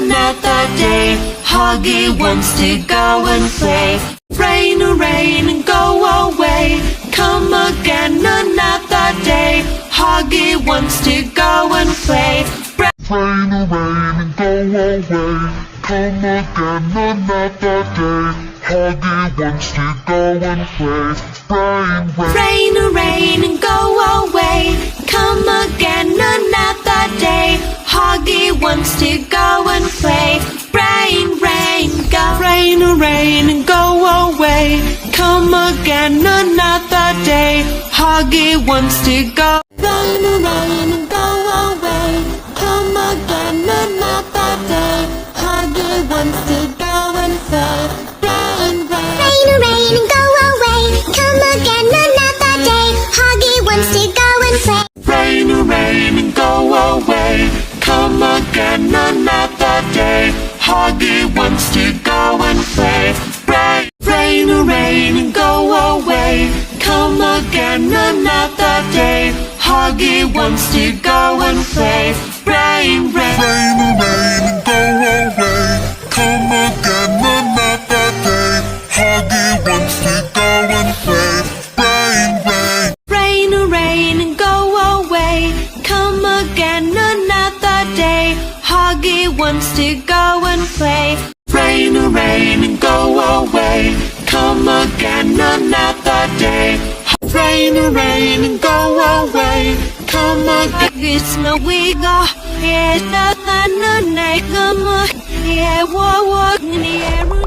another day. Huggy wants to go and play. Rain, rain, and go away. Come again another day. Huggy wants to go and play. Rain, rain, and go away. Come again another day. Huggy wants to go and play. Rain, rain, and go away. Come again another day. Huggy wants to go and play. Rain, rain, go. Rain, rain, and go away. Come again another day. Huggy wants to go. Rain, rain, and go away. Come again another day. Huggy wants to go and play. Rain, rain, Rain, rain, and go away. Come again another day. Huggy wants to go and play. rain, rain, and go away. Come again another day. Huggy wants to go and play. Rain, rain, and go away. Come again another day. Huggy wants to go and play. Rain, rain, Rain, rain, and go away. Come again another day. Huggy wants to go and play. Rain, rain. rain, rain, and go away. Come again another day. Huggy wants to go and play. Rain, rain, and go away. Come again another day. Rain, rain, and go away. Come again. It's no wiga. It's nothing. Yeah,